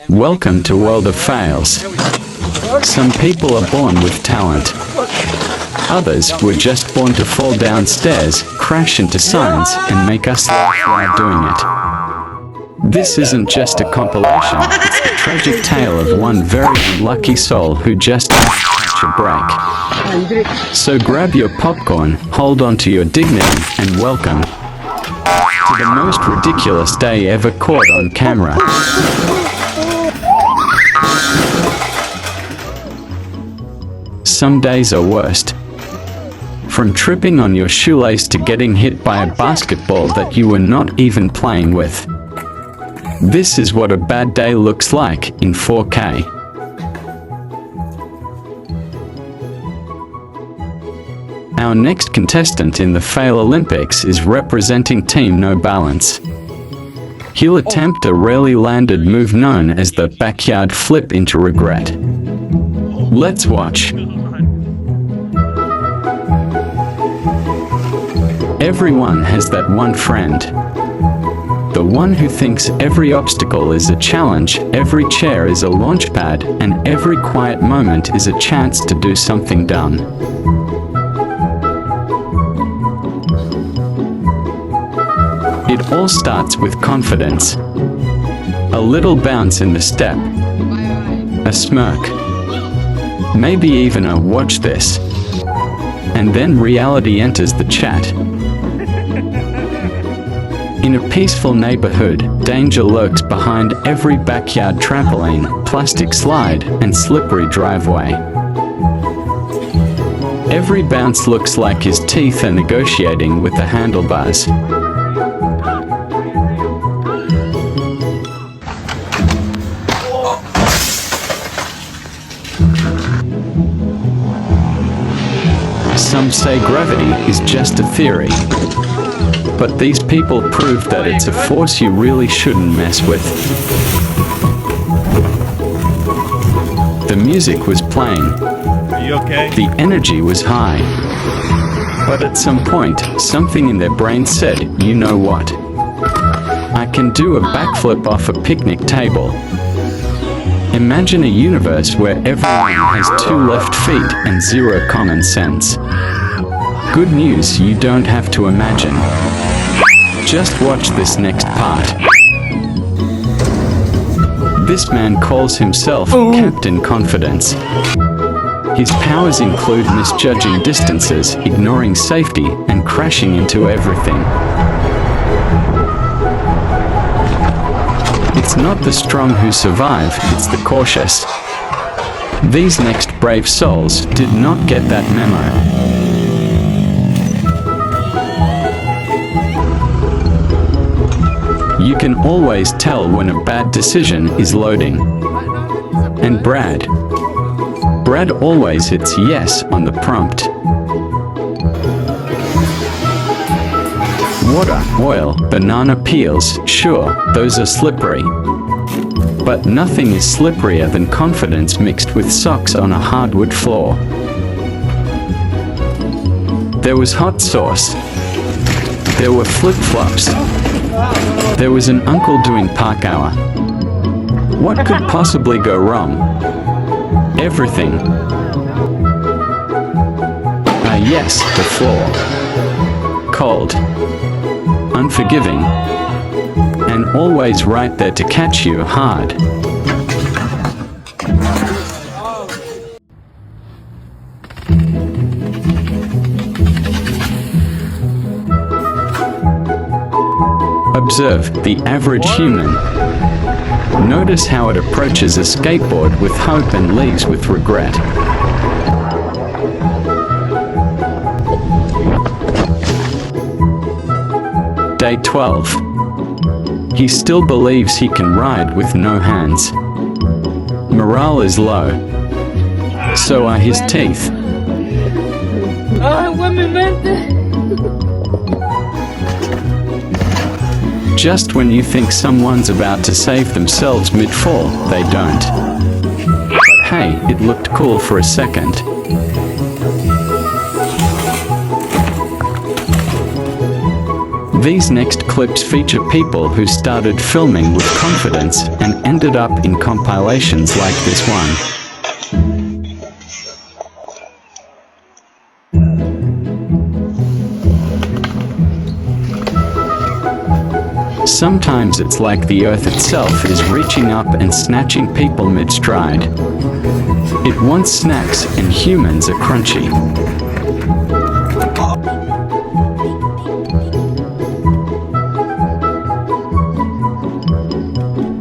Welcome to World of Fails. Some people are born with talent. Others were just born to fall downstairs, crash into signs, and make us laugh while doing it. This isn't just a compilation, it's the tragic tale of one very unlucky soul who just had to catch a break. So grab your popcorn, hold on to your dignity, and welcome to the most ridiculous day ever caught on camera. Some days are worst. From tripping on your shoelace to getting hit by a basketball that you were not even playing with. This is what a bad day looks like in 4K. Our next contestant in the Fail Olympics is representing Team No Balance. He'll attempt a rarely landed move known as the backyard flip into regret. Let's watch. Everyone has that one friend. The one who thinks every obstacle is a challenge, every chair is a launch pad, and every quiet moment is a chance to do something dumb. It all starts with confidence. A little bounce in the step. A smirk. Maybe even a "watch this." And then reality enters the chat. In a peaceful neighborhood, danger lurks behind every backyard trampoline, plastic slide, and slippery driveway. Every bounce looks like his teeth are negotiating with the handlebars. Some say gravity is just a theory. But these people proved that it's a force you really shouldn't mess with. The music was playing. Are you okay? The energy was high. But at some point, something in their brain said, you know what? I can do a backflip off a picnic table. Imagine a universe where everyone has 2 left feet and 0 common sense. Good news, you don't have to imagine. Just watch this next part. This man calls himself Captain Confidence. His powers include misjudging distances, ignoring safety, and crashing into everything. It's not the strong who survive, it's the cautious. These next brave souls did not get that memo. You can always tell when a bad decision is loading. And Brad always hits yes on the prompt. Water, oil, banana peels, sure, those are slippery. But nothing is slipperier than confidence mixed with socks on a hardwood floor. There was hot sauce. There were flip-flops. There was an uncle doing park hour. What could possibly go wrong? Everything. Yes, the floor. Cold. Unforgiving. And always right there to catch you hard. Observe the average human. Notice how it approaches a skateboard with hope and leaves with regret. Day 12. He still believes he can ride with no hands. Morale is low. So are his teeth. Just when you think someone's about to save themselves mid-fall, they don't. But hey, it looked cool for a second. These next clips feature people who started filming with confidence and ended up in compilations like this one. Sometimes it's like the earth itself is reaching up and snatching people mid-stride. It wants snacks and humans are crunchy.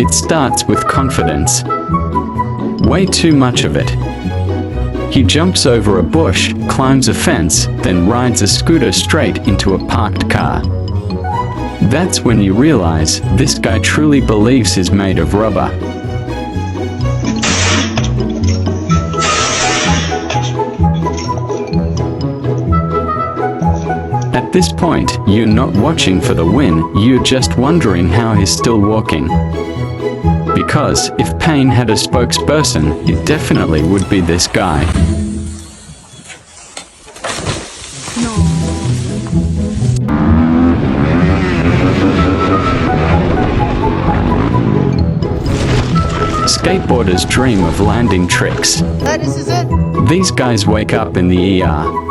It starts with confidence. Way too much of it. He jumps over a bush, climbs a fence, then rides a scooter straight into a parked car. That's when you realize this guy truly believes he's made of rubber. At this point, you're not watching for the win, you're just wondering how he's still walking. Because if pain had a spokesperson, it definitely would be this guy. Skateboarders dream of landing tricks. This is it. These guys wake up in the ER.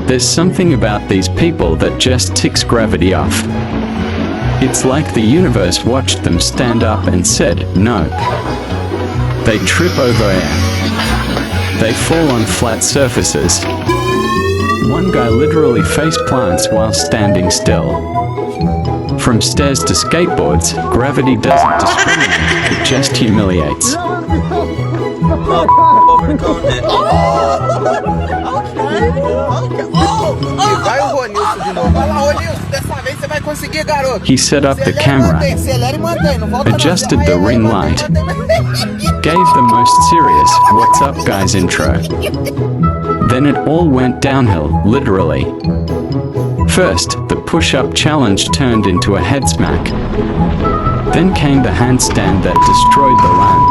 There's something about these people that just ticks gravity off. It's like the universe watched them stand up and said, no. They trip over air. They fall on flat surfaces. One guy literally face plants while standing still. From stairs to skateboards, gravity doesn't discriminate, it just humiliates. He set up the camera, adjusted the ring light, gave the most serious "What's up guys" intro. Then it all went downhill, literally. First, the push-up challenge turned into a head smack. Then came the handstand that destroyed the lamp.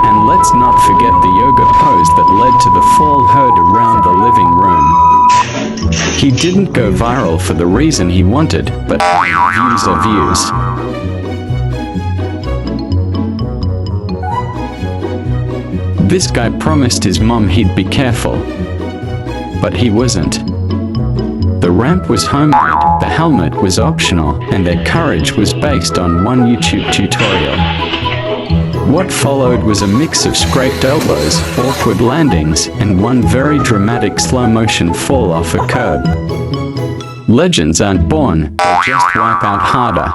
And let's not forget the yoga pose that led to the fall heard around the living room. He didn't go viral for the reason he wanted, but views are views. This guy promised his mom he'd be careful, but he wasn't. The ramp was homemade, the helmet was optional, and their courage was based on one YouTube tutorial. What followed was a mix of scraped elbows, awkward landings, and one very dramatic slow-motion fall off a curb. Legends aren't born, they just wipe out harder.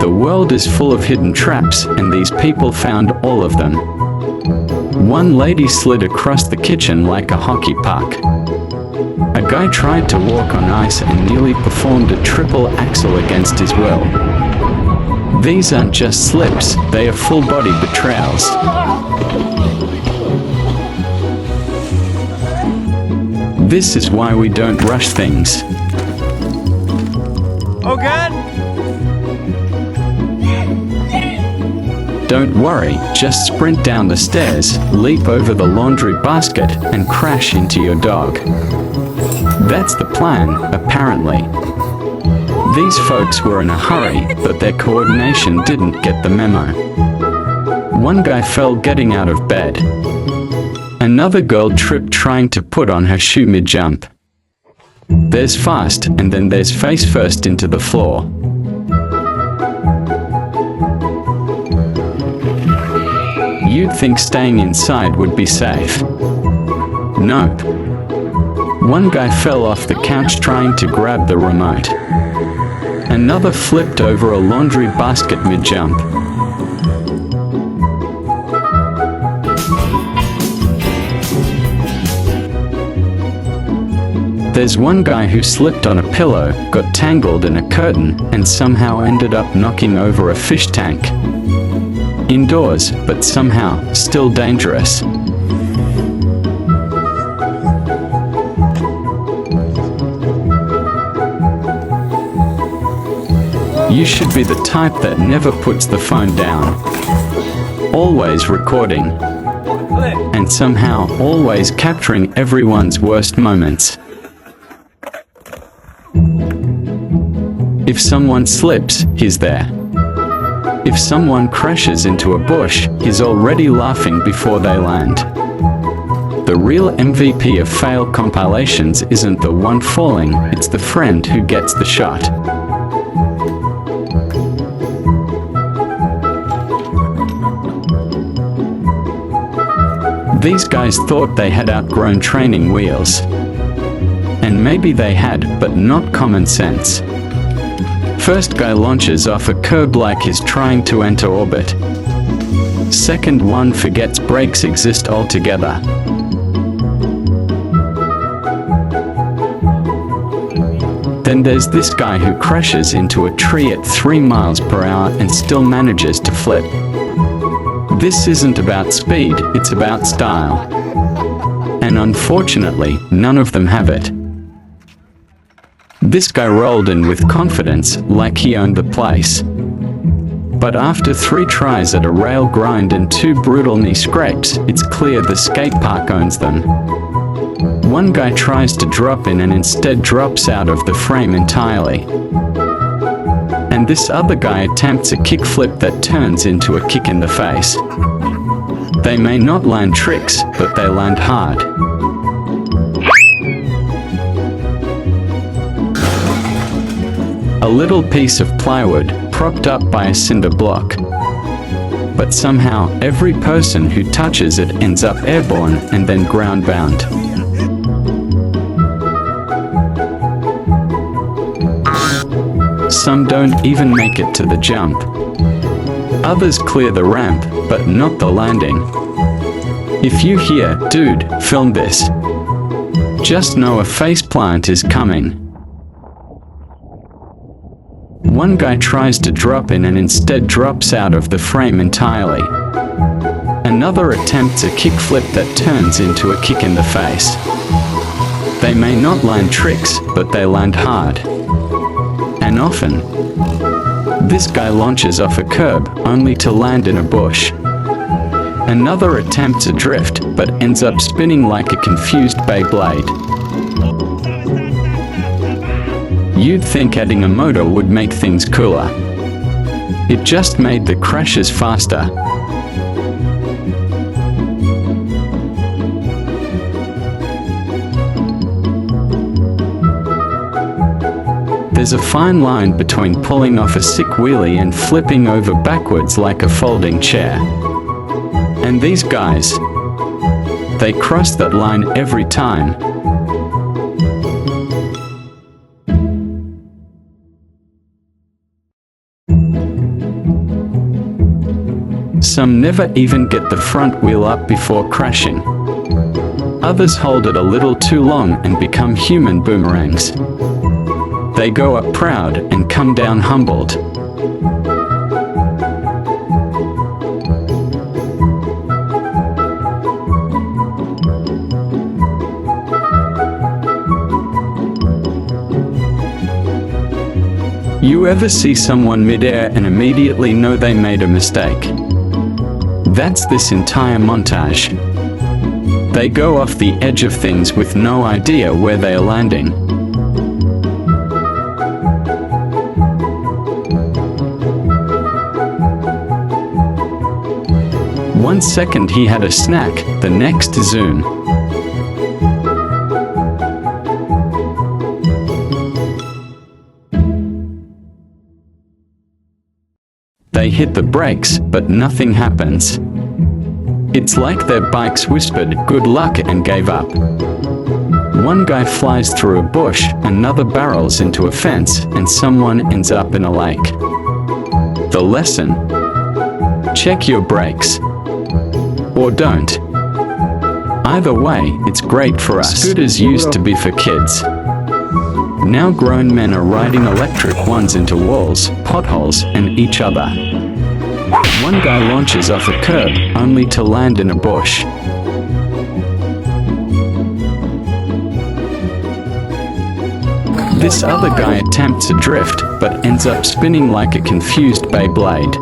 The world is full of hidden traps, and these people found all of them. One lady slid across the kitchen like a hockey puck. A guy tried to walk on ice and nearly performed a triple axel against his will. These aren't just slips, they are full-body betrayals. This is why we don't rush things. Oh God! Don't worry, just sprint down the stairs, leap over the laundry basket, and crash into your dog. That's the plan, apparently. These folks were in a hurry, but their coordination didn't get the memo. One guy fell getting out of bed. Another girl tripped trying to put on her shoe mid-jump. There's fast, and then there's face first into the floor. You'd think staying inside would be safe. Nope. One guy fell off the couch trying to grab the remote. Another flipped over a laundry basket mid-jump. There's one guy who slipped on a pillow, got tangled in a curtain, and somehow ended up knocking over a fish tank. Indoors, but somehow still dangerous. You should be the type that never puts the phone down. Always recording. And somehow always capturing everyone's worst moments. If someone slips, he's there. If someone crashes into a bush, he's already laughing before they land. The real MVP of fail compilations isn't the one falling, it's the friend who gets the shot. These guys thought they had outgrown training wheels. And maybe they had, but not common sense. First guy launches off a curb like he's trying to enter orbit. Second one forgets brakes exist altogether. Then there's this guy who crashes into a tree at 3 miles per hour and still manages to flip. This isn't about speed, it's about style. And unfortunately, none of them have it. This guy rolled in with confidence, like he owned the place. But after 3 tries at a rail grind and 2 brutal knee scrapes, it's clear the skate park owns them. One guy tries to drop in and instead drops out of the frame entirely. And this other guy attempts a kickflip that turns into a kick in the face. They may not land tricks, but they land hard. A little piece of plywood propped up by a cinder block. But somehow every person who touches it ends up airborne and then ground-bound. Some don't even make it to the jump. Others clear the ramp, but not the landing. If you hear, "Dude, film this," just know a faceplant is coming. One guy tries to drop in and instead drops out of the frame entirely. Another attempts a kickflip that turns into a kick in the face. They may not land tricks, but they land hard. And often, this guy launches off a curb only to land in a bush. Another attempts a drift, but ends up spinning like a confused Beyblade. You'd think adding a motor would make things cooler. It just made the crashes faster. There's a fine line between pulling off a sick wheelie and flipping over backwards like a folding chair. And these guys, they cross that line every time. Some never even get the front wheel up before crashing. Others hold it a little too long and become human boomerangs. They go up proud and come down humbled. You ever see someone midair and immediately know they made a mistake? That's this entire montage. They go off the edge of things with no idea where they are landing. One second he had a snack, the next zoom. They hit the brakes, but nothing happens. It's like their bikes whispered, "Good luck," and gave up. One guy flies through a bush, another barrels into a fence, and someone ends up in a lake. The lesson: check your brakes. Or don't. Either way, it's great for us. Scooters used to be for kids. Now grown men are riding electric ones into walls, potholes, and each other. One guy launches off a curb, only to land in a bush. This other guy attempts a drift, but ends up spinning like a confused Beyblade.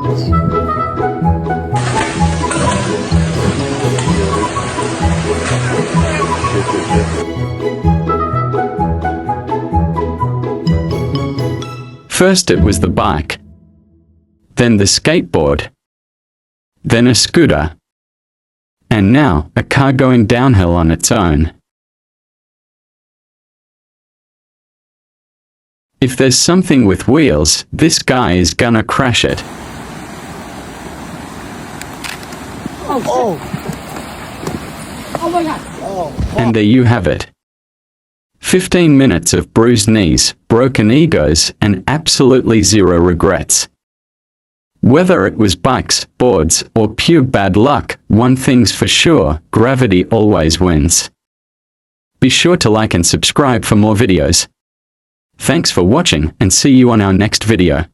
First it was the bike, then the skateboard, then a scooter, and now a car going downhill on its own. If there's something with wheels, this guy is gonna crash it. Oh my God. And there you have it. 15 minutes of bruised knees, broken egos, and absolutely zero regrets. Whether it was bikes, boards, or pure bad luck, one thing's for sure, gravity always wins. Be sure to like and subscribe for more videos. Thanks for watching, and see you on our next video.